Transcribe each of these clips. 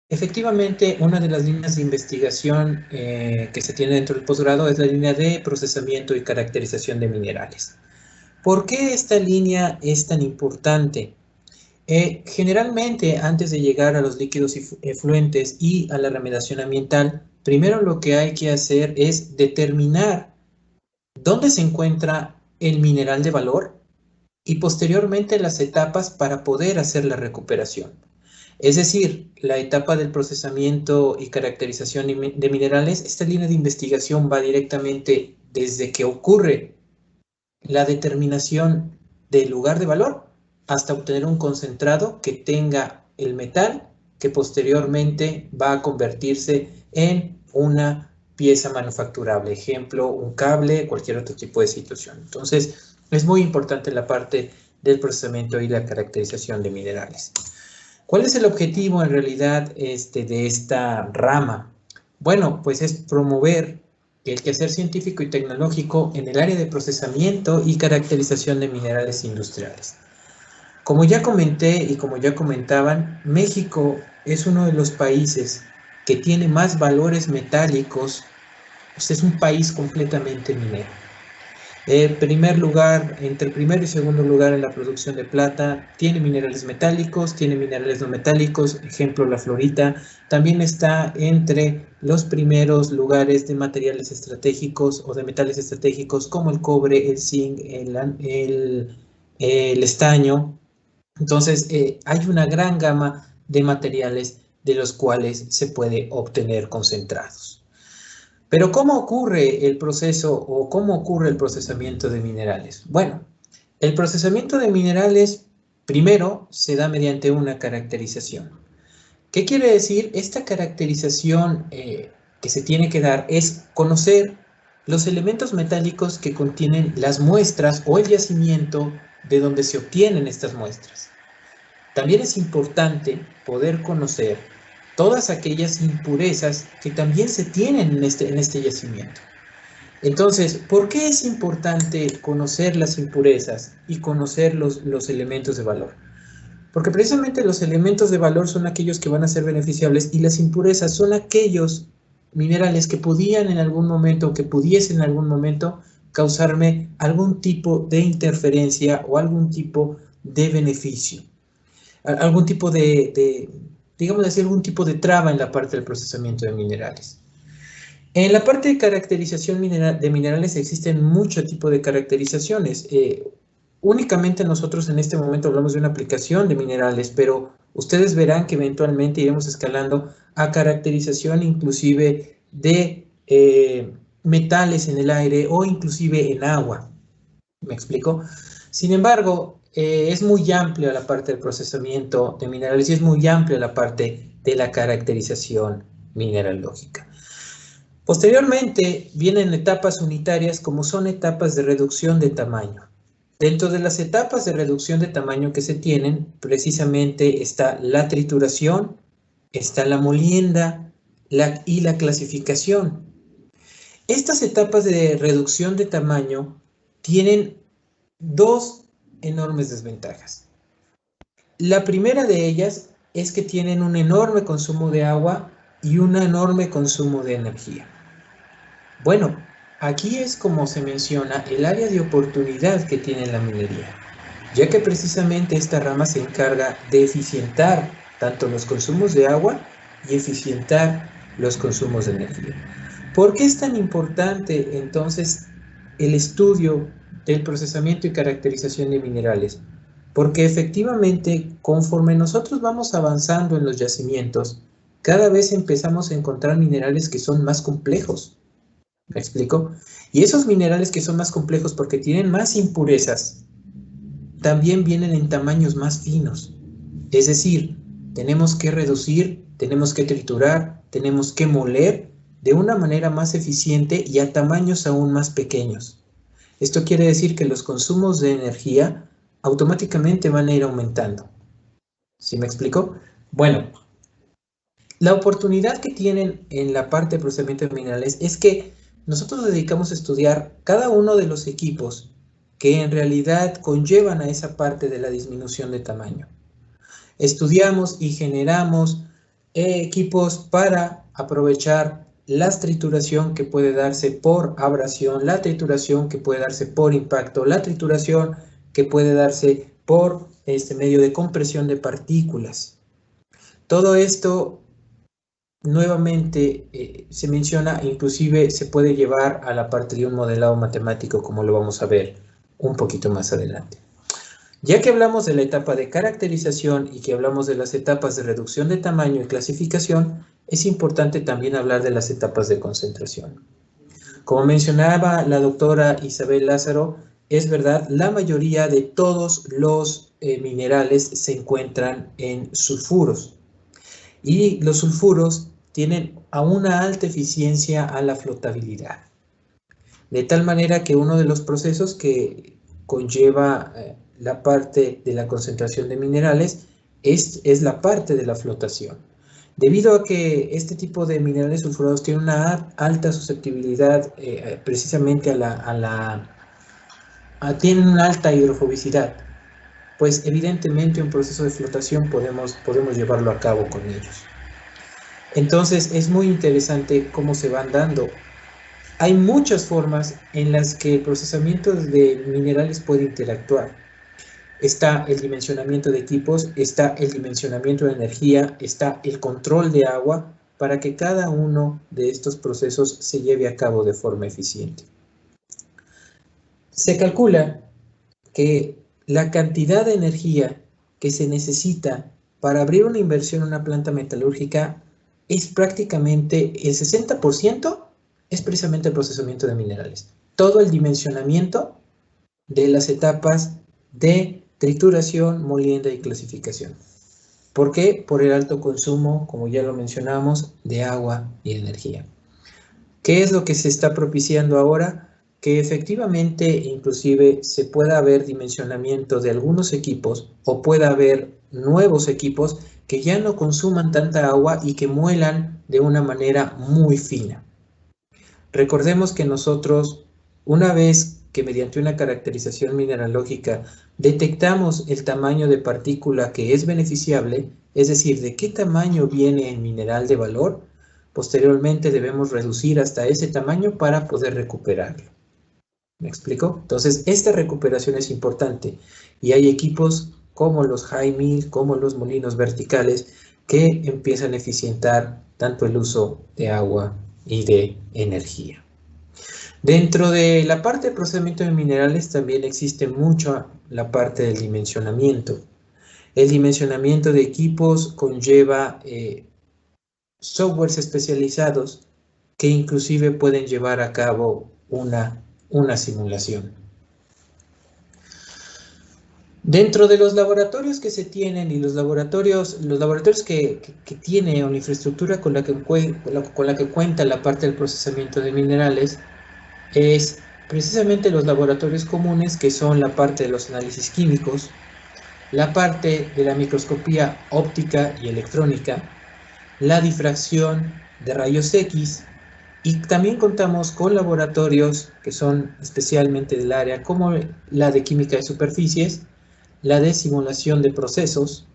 Efectivamente, una de las líneas de investigación que se tiene dentro del posgrado es la línea de procesamiento y caracterización de minerales. ¿Por qué esta línea es tan importante? Generalmente, antes de llegar a los líquidos efluentes y a la remediación ambiental, primero lo que hay que hacer es determinar dónde se encuentra el mineral de valor y posteriormente las etapas para poder hacer la recuperación. Es decir, la etapa del procesamiento y caracterización de minerales, esta línea de investigación va directamente desde que ocurre la determinación del lugar de valor hasta obtener un concentrado que tenga el metal que posteriormente va a convertirse en una pieza manufacturable, ejemplo, un cable, cualquier otro tipo de situación. Entonces, es muy importante la parte del procesamiento y la caracterización de minerales. ¿Cuál es el objetivo en realidad de esta rama? Bueno, pues es promover el quehacer científico y tecnológico en el área de procesamiento y caracterización de minerales industriales. Como ya comenté y como ya comentaban, México es uno de los países que tiene más valores metálicos, pues es un país completamente minero. Primer lugar, entre primero y segundo lugar en la producción de plata, tiene minerales metálicos, tiene minerales no metálicos, ejemplo la fluorita, también está entre los primeros lugares de materiales estratégicos o de metales estratégicos como el cobre, el zinc, el estaño. Entonces, hay una gran gama de materiales de los cuales se puede obtener concentrados. Pero ¿cómo ocurre el proceso o cómo ocurre el procesamiento de minerales? Bueno, el procesamiento de minerales primero se da mediante una caracterización. ¿Qué quiere decir? Esta caracterización que se tiene que dar es conocer los elementos metálicos que contienen las muestras o el yacimiento de donde se obtienen estas muestras. También es importante poder conocer todas aquellas impurezas que también se tienen en este yacimiento. Entonces, ¿por qué es importante conocer las impurezas y conocer los elementos de valor? Porque precisamente los elementos de valor son aquellos que van a ser beneficiables y las impurezas son aquellos minerales que podían en algún momento, que pudiesen en algún momento causarme algún tipo de interferencia o algún tipo de beneficio, algún tipo digamos así, algún tipo de traba en la parte del procesamiento de minerales. En la parte de caracterización de minerales existen muchos tipos de caracterizaciones. Únicamente nosotros en este momento hablamos de una aplicación de minerales, pero ustedes verán que eventualmente iremos escalando a caracterización inclusive de metales en el aire o inclusive en agua. ¿Me explico? Sin embargo, es muy amplia la parte del procesamiento de minerales y es muy amplia la parte de la caracterización mineralógica. Posteriormente vienen etapas unitarias como son etapas de reducción de tamaño. Dentro de las etapas de reducción de tamaño que se tienen, precisamente está la trituración, está la molienda y la clasificación. Estas etapas de reducción de tamaño tienen dos enormes desventajas. La primera de ellas es que tienen un enorme consumo de agua y un enorme consumo de energía. Bueno, aquí es como se menciona el área de oportunidad que tiene la minería, ya que precisamente esta rama se encarga de eficientar tanto los consumos de agua y eficientar los consumos de energía. ¿Por qué es tan importante entonces el estudio del procesamiento y caracterización de minerales? Porque efectivamente, conforme nosotros vamos avanzando en los yacimientos, cada vez empezamos a encontrar minerales que son más complejos. ¿Me explico? Y esos minerales que son más complejos porque tienen más impurezas, también vienen en tamaños más finos. Es decir, tenemos que reducir, tenemos que triturar, tenemos que moler de una manera más eficiente y a tamaños aún más pequeños. Esto quiere decir que los consumos de energía automáticamente van a ir aumentando. ¿Sí me explico? Bueno, la oportunidad que tienen en la parte de procesamiento de minerales es que nosotros nos dedicamos a estudiar cada uno de los equipos que en realidad conllevan a esa parte de la disminución de tamaño. Estudiamos y generamos equipos para aprovechar la trituración que puede darse por abrasión, la trituración que puede darse por impacto, la trituración que puede darse por este medio de compresión de partículas. Todo esto nuevamente se menciona, inclusive se puede llevar a la parte de un modelado matemático, como lo vamos a ver un poquito más adelante. Ya que hablamos de la etapa de caracterización y que hablamos de las etapas de reducción de tamaño y clasificación, es importante también hablar de las etapas de concentración. Como mencionaba la doctora Isabel Lázaro, es verdad, la mayoría de todos los minerales se encuentran en sulfuros. Y los sulfuros tienen a una alta eficiencia a la flotabilidad. De tal manera que uno de los procesos que conlleva la parte de la concentración de minerales es la parte de la flotación. Debido a que este tipo de minerales sulfurados tienen una alta susceptibilidad precisamente tienen una alta hidrofobicidad, pues evidentemente un proceso de flotación podemos llevarlo a cabo con ellos. Entonces es muy interesante cómo se van dando. Hay muchas formas en las que el procesamiento de minerales puede interactuar. Está el dimensionamiento de equipos, está el dimensionamiento de energía, está el control de agua para que cada uno de estos procesos se lleve a cabo de forma eficiente. Se calcula que la cantidad de energía que se necesita para abrir una inversión en una planta metalúrgica es prácticamente el 60% es precisamente el procesamiento de minerales. Todo el dimensionamiento de las etapas de trituración, molienda y clasificación. ¿Por qué? Por el alto consumo, como ya lo mencionamos, de agua y energía. ¿Qué es lo que se está propiciando ahora? Que efectivamente inclusive se pueda haber dimensionamiento de algunos equipos o pueda haber nuevos equipos que ya no consuman tanta agua y que muelan de una manera muy fina. Recordemos que nosotros, una vez que mediante una caracterización mineralógica detectamos el tamaño de partícula que es beneficiable, es decir, de qué tamaño viene el mineral de valor, posteriormente debemos reducir hasta ese tamaño para poder recuperarlo. ¿Me explico? Entonces, esta recuperación es importante y hay equipos como los high mill, como los molinos verticales, que empiezan a eficientar tanto el uso de agua y de energía. Dentro de la parte de procesamiento de minerales también existe mucho la parte del dimensionamiento. El dimensionamiento de equipos conlleva softwares especializados que inclusive pueden llevar a cabo una simulación. Dentro de los laboratorios que se tienen y los laboratorios que tiene una infraestructura con la que cuenta la parte del procesamiento de minerales, es precisamente los laboratorios comunes, que son la parte de los análisis químicos, la parte de la microscopía óptica y electrónica, la difracción de rayos X, y también contamos con laboratorios que son especialmente del área como la de química de superficies, la de simulación de procesos,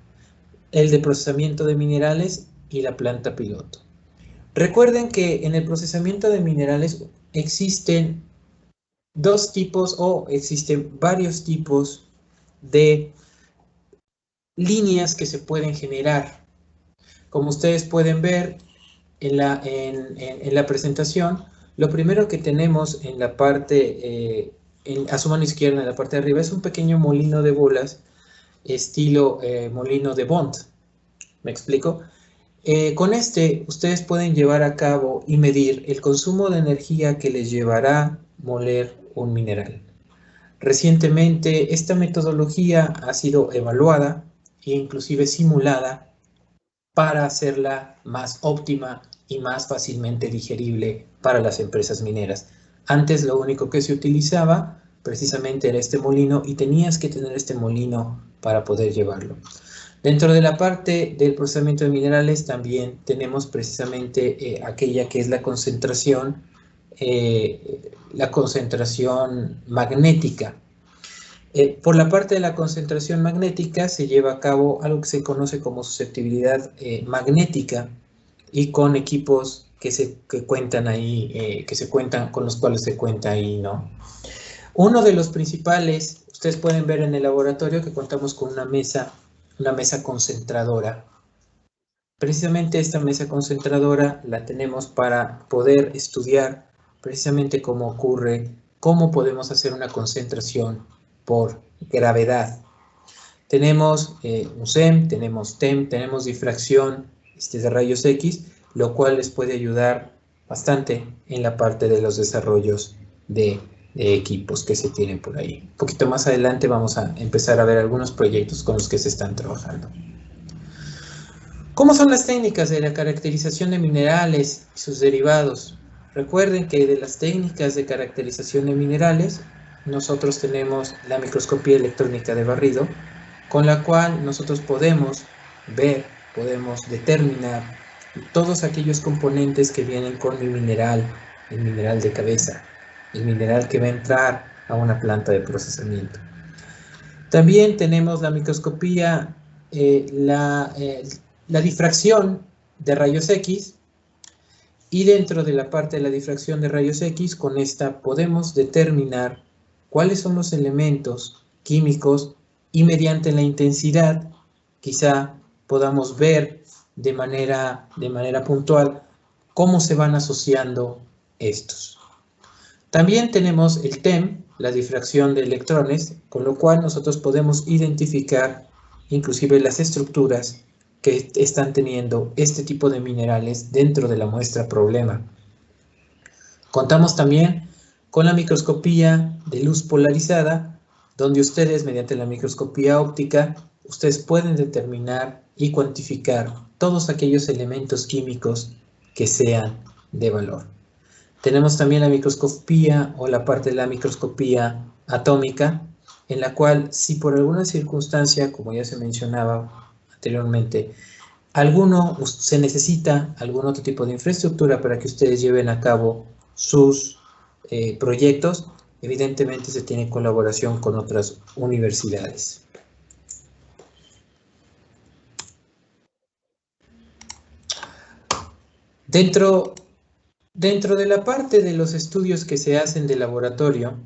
el de procesamiento de minerales y la planta piloto. Recuerden que en el procesamiento de minerales existen dos tipos o existen varios tipos de líneas que se pueden generar. Como ustedes pueden ver en la presentación, lo primero que tenemos en la parte, a su mano izquierda, en la parte de arriba, es un pequeño molino de bolas estilo molino de Bond. ¿Me explico? Con este, ustedes pueden llevar a cabo y medir el consumo de energía que les llevará moler un mineral. Recientemente, esta metodología ha sido evaluada e inclusive simulada para hacerla más óptima y más fácilmente digerible para las empresas mineras. Antes lo único que se utilizaba precisamente era este molino y tenías que tener este molino para poder llevarlo. Dentro de la parte del procesamiento de minerales también tenemos precisamente aquella que es la concentración magnética. Por la parte de la concentración magnética se lleva a cabo algo que se conoce como susceptibilidad magnética, y con equipos que cuentan ahí, con los cuales se cuenta ahí, ¿no? Uno de los principales, ustedes pueden ver en el laboratorio que contamos con una mesa concentradora. Precisamente esta mesa concentradora la tenemos para poder estudiar precisamente cómo podemos hacer una concentración por gravedad. Tenemos un SEM, tenemos TEM, tenemos difracción de rayos X, lo cual les puede ayudar bastante en la parte de los desarrollos de equipos que se tienen por ahí. Un poquito más adelante vamos a empezar a ver algunos proyectos con los que se están trabajando. ¿Cómo son las técnicas de la caracterización de minerales y sus derivados? Recuerden que de las técnicas de caracterización de minerales, nosotros tenemos la microscopía electrónica de barrido, con la cual nosotros podemos ver, podemos determinar todos aquellos componentes que vienen con el mineral de cabeza, el mineral que va a entrar a una planta de procesamiento. También tenemos la microscopía, la difracción de rayos X, y dentro de la parte de la difracción de rayos X, con esta podemos determinar cuáles son los elementos químicos, y mediante la intensidad quizá podamos ver de manera puntual cómo se van asociando estos. También tenemos el TEM, la difracción de electrones, con lo cual nosotros podemos identificar inclusive las estructuras que están teniendo este tipo de minerales dentro de la muestra problema. Contamos también con la microscopía de luz polarizada, donde ustedes, mediante la microscopía óptica, ustedes pueden determinar y cuantificar todos aquellos elementos químicos que sean de valor. Tenemos también la microscopía o la parte de la microscopía atómica, en la cual, si por alguna circunstancia, como ya se mencionaba anteriormente, se necesita algún otro tipo de infraestructura para que ustedes lleven a cabo sus proyectos, evidentemente se tiene colaboración con otras universidades. Dentro de la parte de los estudios que se hacen de laboratorio,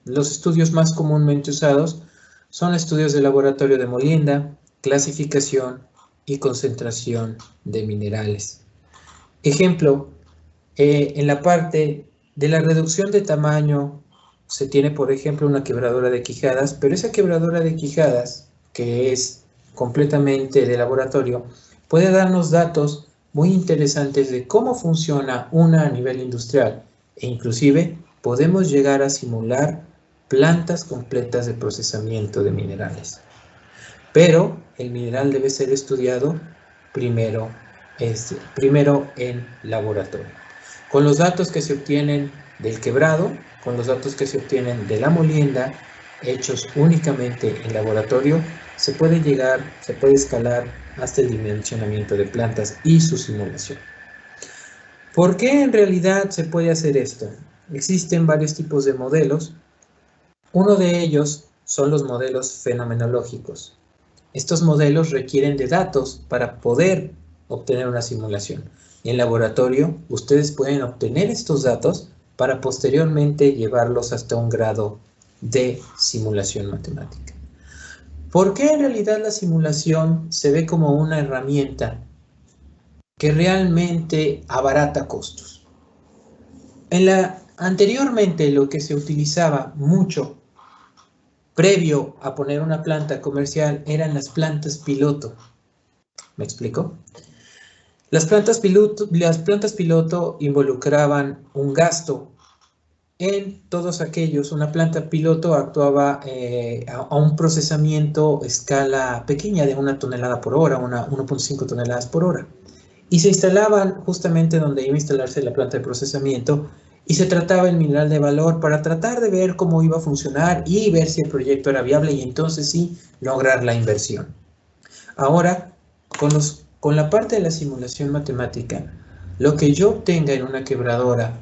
los estudios más comúnmente usados son estudios de laboratorio de molienda, clasificación y concentración de minerales. Ejemplo, en la parte de la reducción de tamaño se tiene, por ejemplo, una quebradora de quijadas, pero esa quebradora de quijadas, que es completamente de laboratorio, puede darnos datos muy interesantes de cómo funciona una a nivel industrial, e inclusive podemos llegar a simular plantas completas de procesamiento de minerales. Pero el mineral debe ser estudiado primero en laboratorio. Con los datos que se obtienen del quebrado, con los datos que se obtienen de la molienda, hechos únicamente en laboratorio, se puede escalar hasta el dimensionamiento de plantas y su simulación. ¿Por qué en realidad se puede hacer esto? Existen varios tipos de modelos. Uno de ellos son los modelos fenomenológicos. Estos modelos requieren de datos para poder obtener una simulación. En laboratorio, ustedes pueden obtener estos datos para posteriormente llevarlos hasta un grado de simulación matemática. ¿Por qué en realidad la simulación se ve como una herramienta que realmente abarata costos? Anteriormente lo que se utilizaba mucho previo a poner una planta comercial eran las plantas piloto. ¿Me explico? Las plantas piloto involucraban un gasto en todos aquellos. Una planta piloto actuaba a un procesamiento escala pequeña de 1 tonelada por hora, 1.5 toneladas por hora. Y se instalaban justamente donde iba a instalarse la planta de procesamiento, y se trataba el mineral de valor para tratar de ver cómo iba a funcionar y ver si el proyecto era viable, y entonces sí lograr la inversión. Ahora, con la parte de la simulación matemática, lo que yo obtenga en una quebradora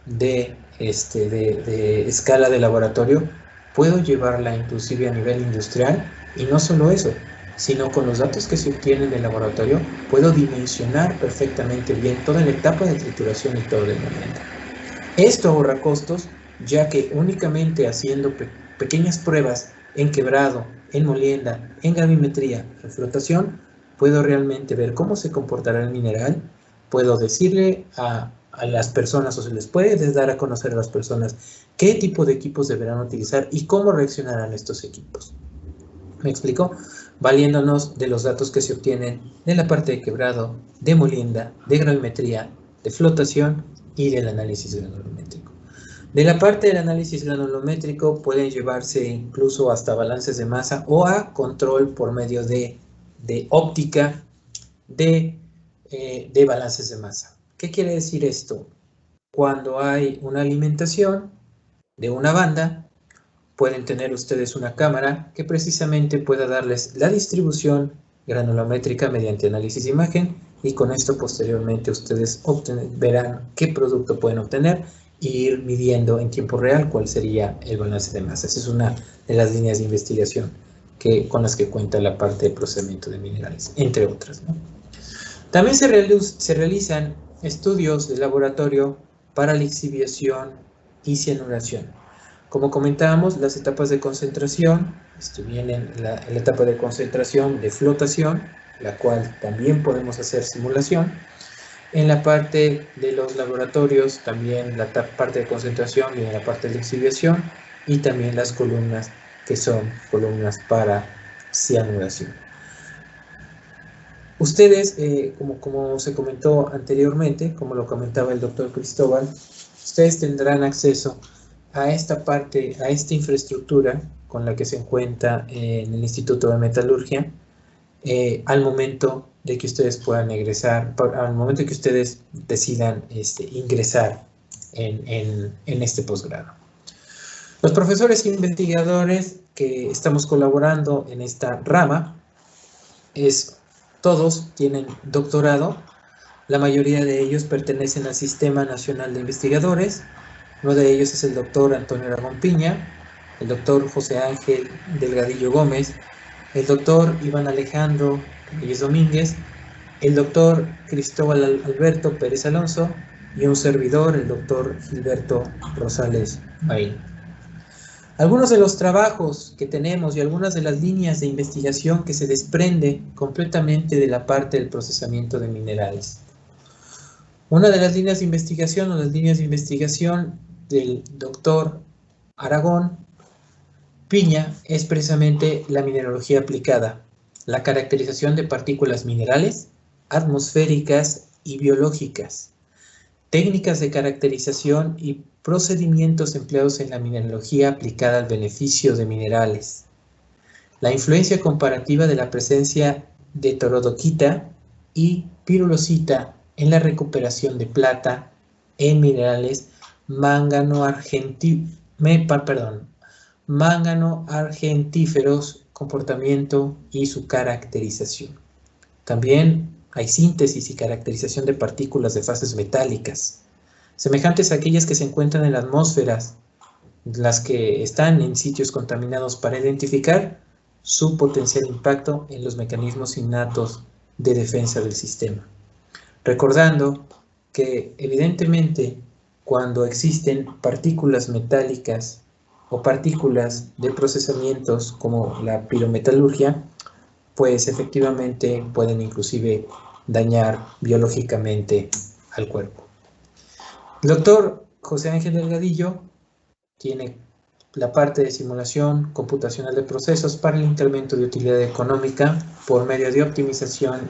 de escala de laboratorio puedo llevarla inclusive a nivel industrial, y no solo eso, sino con los datos que se obtienen del laboratorio, puedo dimensionar perfectamente bien toda la etapa de trituración y todo el momento. Esto ahorra costos, ya que únicamente haciendo pequeñas pruebas en quebrado, en molienda, en gravimetría, en flotación, puedo realmente ver cómo se comportará el mineral, puedo decirle a las personas, o se les puede dar a conocer a las personas qué tipo de equipos deberán utilizar y cómo reaccionarán estos equipos. ¿Me explico? Valiéndonos de los datos que se obtienen de la parte de quebrado, de molienda, de gravimetría, de flotación y del análisis granulométrico. De la parte del análisis granulométrico pueden llevarse incluso hasta balances de masa o a control por medio de óptica de balances de masa. ¿Qué quiere decir esto? Cuando hay una alimentación de una banda, pueden tener ustedes una cámara que precisamente pueda darles la distribución granulométrica mediante análisis de imagen, y con esto posteriormente ustedes verán qué producto pueden obtener e ir midiendo en tiempo real cuál sería el balance de masa. Esa es una de las líneas de investigación con las que cuenta la parte de procesamiento de minerales, entre otras, ¿no? También se realizan estudios de laboratorio para lixiviación y cianuración. Como comentábamos, las etapas de concentración, vienen la etapa de concentración de flotación, la cual también podemos hacer simulación. En la parte de los laboratorios, también la parte de concentración viene la parte de lixiviación, y también las columnas, que son columnas para cianuración. Ustedes, como se comentó anteriormente, como lo comentaba el doctor Cristóbal, ustedes tendrán acceso a esta parte, a esta infraestructura con la que se encuentra en el Instituto de Metalurgia, al momento de que ustedes puedan ingresar, al momento de que ustedes decidan ingresar en este posgrado. Los profesores e investigadores que estamos colaborando en esta rama, todos tienen doctorado. La mayoría de ellos pertenecen al Sistema Nacional de Investigadores. Uno de ellos es el doctor Antonio Aragón Piña, el doctor José Ángel Delgadillo Gómez, el doctor Iván Alejandro Reyes Domínguez, el doctor Cristóbal Alberto Pérez Alonso y un servidor, el doctor Gilberto Rosales Bail. Algunos de los trabajos que tenemos y algunas de las líneas de investigación que se desprende completamente de la parte del procesamiento de minerales. Una de las líneas de investigación del doctor Aragón Piña es precisamente la mineralogía aplicada, la caracterización de partículas minerales, atmosféricas y biológicas, técnicas de caracterización y procedimientos empleados en la mineralogía aplicada al beneficio de minerales, la influencia comparativa de la presencia de torodoquita y pirulosita en la recuperación de plata en minerales mángano argentíferos, comportamiento y su caracterización. También hay síntesis y caracterización de partículas de fases metálicas, semejantes a aquellas que se encuentran en las atmósferas, las que están en sitios contaminados, para identificar su potencial impacto en los mecanismos innatos de defensa del sistema. Recordando que evidentemente cuando existen partículas metálicas o partículas de procesamientos como la pirometalurgia, pues efectivamente pueden inclusive dañar biológicamente al cuerpo. El doctor José Ángel Delgadillo tiene la parte de simulación computacional de procesos para el incremento de utilidad económica por medio de optimización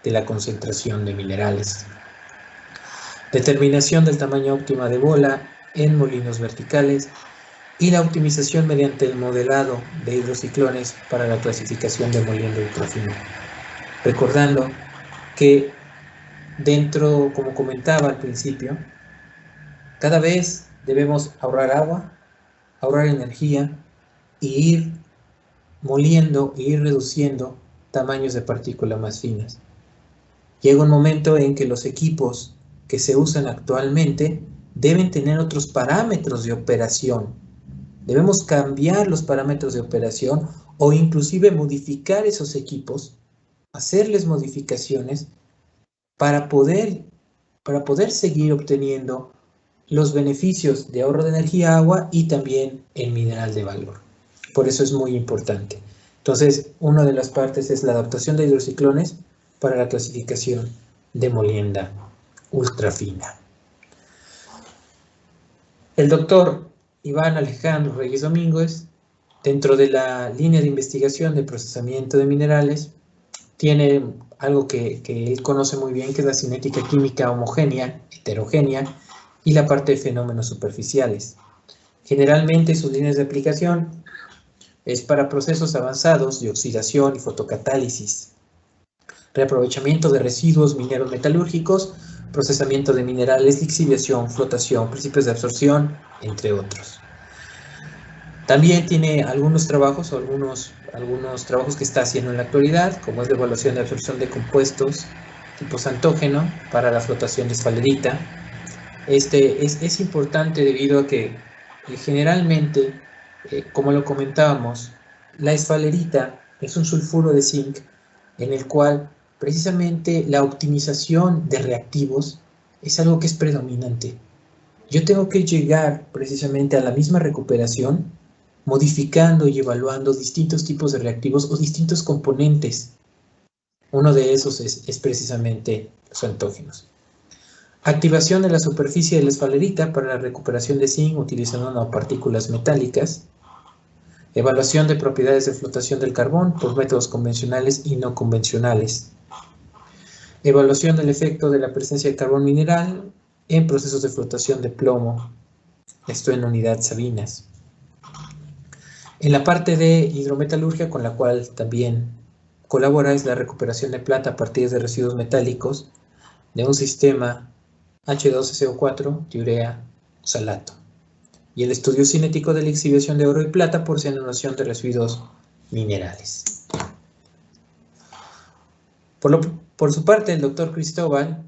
de la concentración de minerales, determinación del tamaño óptimo de bola en molinos verticales y la optimización mediante el modelado de hidrociclones para la clasificación de moliendo ultrafino. Recordando que dentro, como comentaba al principio, cada vez debemos ahorrar agua, ahorrar energía y ir moliendo e ir reduciendo tamaños de partículas más finas. Llega un momento en que los equipos que se usan actualmente deben tener otros parámetros de operación Debemos cambiar los parámetros de operación o inclusive modificar esos equipos, hacerles modificaciones para poder seguir obteniendo los beneficios de ahorro de energía, agua y también el mineral de valor. Por eso es muy importante. Entonces, una de las partes es la adaptación de hidrociclones para la clasificación de molienda ultrafina. El doctor Iván Alejandro Reyes Domínguez, dentro de la línea de investigación de procesamiento de minerales, tiene algo que él conoce muy bien, que es la cinética química homogénea, heterogénea, y la parte de fenómenos superficiales. Generalmente sus líneas de aplicación es para procesos avanzados de oxidación y fotocatálisis, reaprovechamiento de residuos mineros metalúrgicos, procesamiento de minerales, lixiviación, flotación, principios de absorción, entre otros. También tiene algunos trabajos que está haciendo en la actualidad, como es la evaluación de absorción de compuestos tipo santógeno para la flotación de esfalerita. Es importante debido a que generalmente, como lo comentábamos, la esfalerita es un sulfuro de zinc en el cual precisamente la optimización de reactivos es algo que es predominante. Yo tengo que llegar precisamente a la misma recuperación modificando y evaluando distintos tipos de reactivos o distintos componentes. Uno de esos es precisamente los antógenos. Activación de la superficie de la esfalerita para la recuperación de zinc utilizando nanopartículas metálicas. Evaluación de propiedades de flotación del carbón por métodos convencionales y no convencionales. Evaluación del efecto de la presencia de carbón mineral en procesos de flotación de plomo, esto en unidad Sabinas. En la parte de hidrometalurgia, con la cual también colabora, es la recuperación de plata a partir de residuos metálicos de un sistema H2SO4, diurea, salato. Y el estudio cinético de la exhibición de oro y plata por cianuración de residuos minerales. Por su parte, el doctor Cristóbal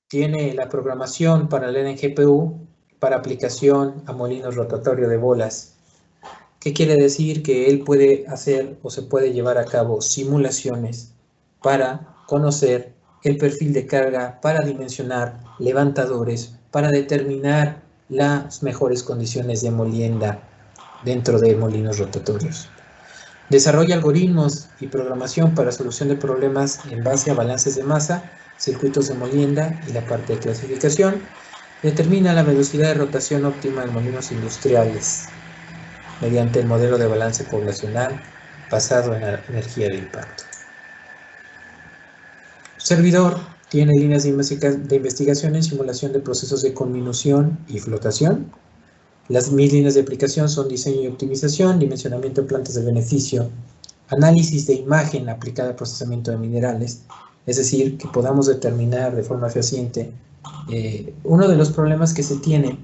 tiene la programación paralela en GPU para aplicación a molinos rotatorios de bolas. ¿Qué quiere decir? Que él puede hacer o se puede llevar a cabo simulaciones para conocer el perfil de carga, para dimensionar levantadores, para determinar las mejores condiciones de molienda dentro de molinos rotatorios. Desarrolla algoritmos y programación para solución de problemas en base a balances de masa, circuitos de molienda y la parte de clasificación. Determina la velocidad de rotación óptima en molinos industriales mediante el modelo de balance poblacional basado en la energía de impacto. Servidor tiene líneas de investigación en simulación de procesos de conminución y flotación. Mis líneas de aplicación son diseño y optimización, dimensionamiento de plantas de beneficio, análisis de imagen aplicada al procesamiento de minerales, es decir, que podamos determinar de forma fehaciente. Uno de los problemas que se tiene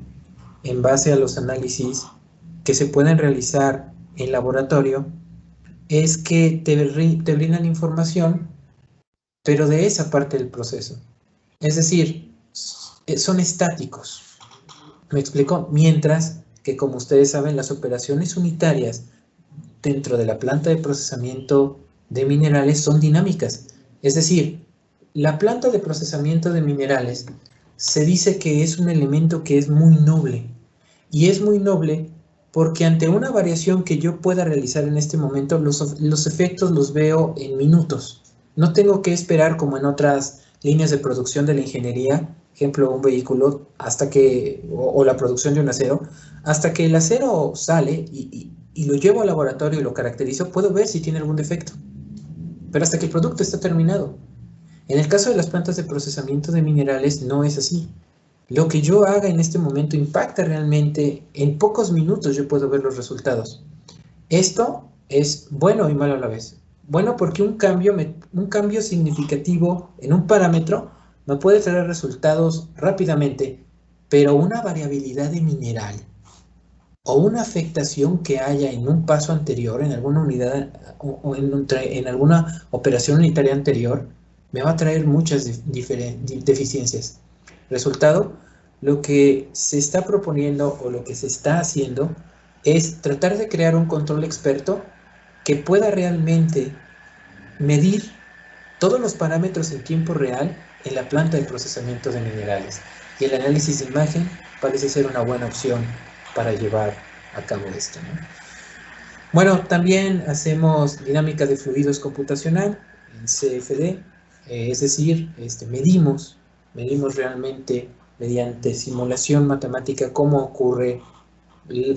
en base a los análisis que se pueden realizar en laboratorio es que te brindan información, pero de esa parte del proceso. Es decir, son estáticos. ¿Me explico? Mientras que, como ustedes saben, las operaciones unitarias dentro de la planta de procesamiento de minerales son dinámicas. Es decir, la planta de procesamiento de minerales se dice que es un elemento que es muy noble. Y es muy noble porque ante una variación que yo pueda realizar en este momento, los efectos los veo en minutos. No tengo que esperar como en otras líneas de producción de la ingeniería, ejemplo, un vehículo, o la producción de un acero, hasta que el acero sale y lo llevo al laboratorio y lo caracterizo, puedo ver si tiene algún defecto. Pero hasta que el producto está terminado. En el caso de las plantas de procesamiento de minerales no es así. Lo que yo haga en este momento impacta realmente, en pocos minutos yo puedo ver los resultados. Esto es bueno y malo a la vez. Bueno porque un cambio significativo en un parámetro me puede traer resultados rápidamente, pero una variabilidad de mineral o una afectación que haya en un paso anterior, en alguna unidad o en alguna operación unitaria anterior, me va a traer muchas deficiencias. Resultado, lo que se está proponiendo o lo que se está haciendo es tratar de crear un control experto que pueda realmente medir todos los parámetros en tiempo real en la planta de procesamiento de minerales. Y el análisis de imagen parece ser una buena opción para llevar a cabo esto, ¿no? Bueno, también hacemos dinámica de fluidos computacional en CFD, es decir, medimos realmente mediante simulación matemática cómo ocurre,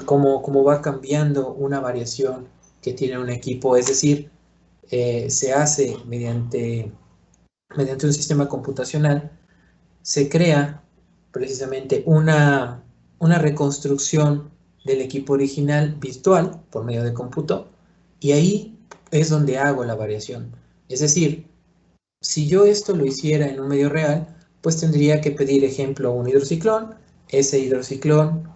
cómo va cambiando una variación que tiene un equipo, es decir, se hace mediante un sistema computacional, se crea precisamente una reconstrucción del equipo original virtual por medio de cómputo, y ahí es donde hago la variación. Es decir, si yo esto lo hiciera en un medio real, pues tendría que pedir, ejemplo, un hidrociclón, ese hidrociclón,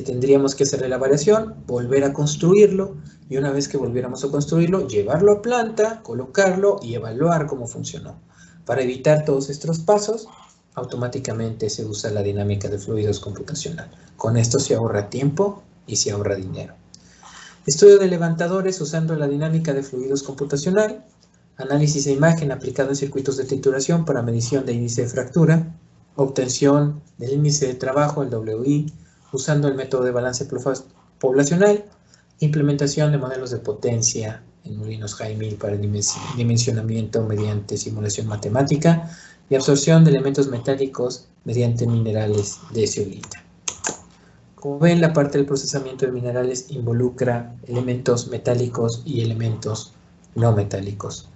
tendríamos que hacerle la variación, volver a construirlo, y una vez que volviéramos a construirlo, llevarlo a planta, colocarlo y evaluar cómo funcionó. Para evitar todos estos pasos, automáticamente se usa la dinámica de fluidos computacional. Con esto se ahorra tiempo y se ahorra dinero. Estudio de levantadores usando la dinámica de fluidos computacional. Análisis de imagen aplicado en circuitos de trituración para medición de índice de fractura. Obtención del índice de trabajo, el WI, usando el método de balance poblacional. Implementación de modelos de potencia en molinos Jaime para el dimensionamiento mediante simulación matemática y absorción de elementos metálicos mediante minerales de zeolita. Como ven, la parte del procesamiento de minerales involucra elementos metálicos y elementos no metálicos.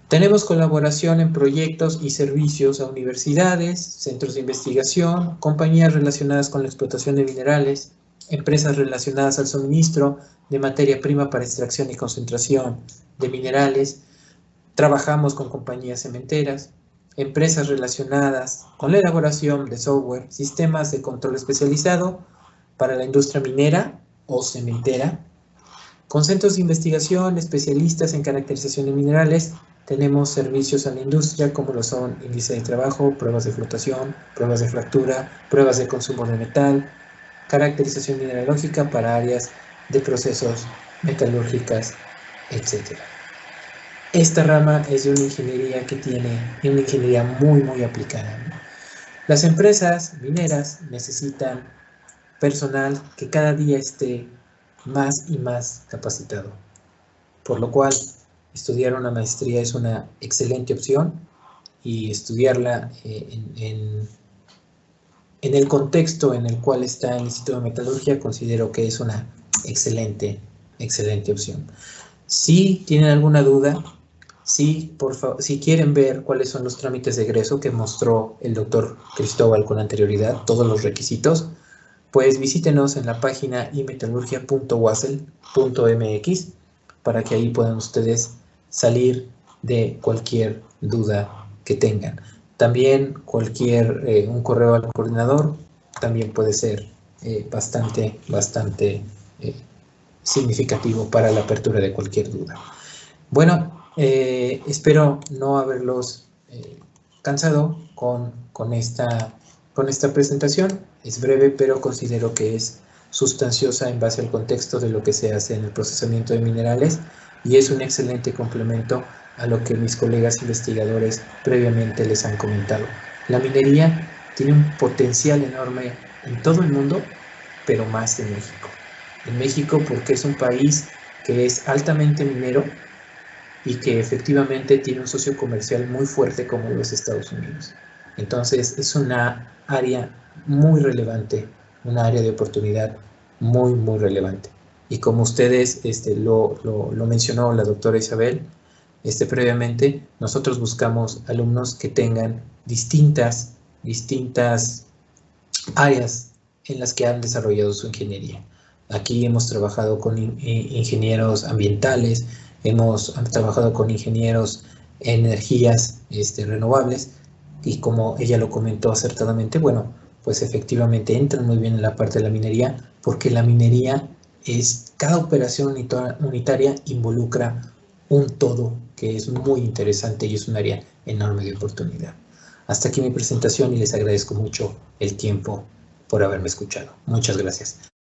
Tenemos colaboración en proyectos y servicios a universidades, centros de investigación, compañías relacionadas con la explotación de minerales, empresas relacionadas al suministro de materia prima para extracción y concentración de minerales. Trabajamos con compañías cementeras, empresas relacionadas con la elaboración de software, sistemas de control especializado para la industria minera o cementera. Con centros de investigación, especialistas en caracterización de minerales, tenemos servicios a la industria como lo son índice de trabajo, pruebas de flotación, pruebas de fractura, pruebas de consumo de metal, caracterización mineralógica para áreas de procesos metalúrgicas, etc. Esta rama es de una ingeniería que tiene una ingeniería muy aplicada, ¿no? Las empresas mineras necesitan personal que cada día esté más y más capacitado, por lo cual estudiar una maestría es una excelente opción, y estudiarla en el contexto en el cual está el Instituto de Metalurgia considero que es una excelente opción. Si tienen alguna duda, si quieren ver cuáles son los trámites de egreso que mostró el doctor Cristóbal con anterioridad, todos los requisitos, pues visítenos en la página imetalurgia.wasl.mx para que ahí puedan ustedes salir de cualquier duda que tengan. También un correo al coordinador también puede ser bastante significativo para la apertura de cualquier duda. Bueno, espero no haberlos cansado con esta presentación. Es breve, pero considero que es sustanciosa en base al contexto de lo que se hace en el procesamiento de minerales, y es un excelente complemento a lo que mis colegas investigadores previamente les han comentado. La minería tiene un potencial enorme en todo el mundo, pero más en México. En México porque es un país que es altamente minero y que efectivamente tiene un socio comercial muy fuerte como los Estados Unidos. Entonces es una área muy relevante, una área de oportunidad muy relevante. Y como ustedes lo mencionó la doctora Isabel previamente, nosotros buscamos alumnos que tengan distintas áreas en las que han desarrollado su ingeniería. Aquí hemos trabajado con ingenieros ambientales, hemos trabajado con ingenieros en energías renovables, y como ella lo comentó acertadamente, bueno, pues efectivamente entran muy bien en la parte de la minería, porque la minería cada operación unitaria involucra un todo que es muy interesante y es un área enorme de oportunidad. Hasta aquí mi presentación y les agradezco mucho el tiempo por haberme escuchado. Muchas gracias.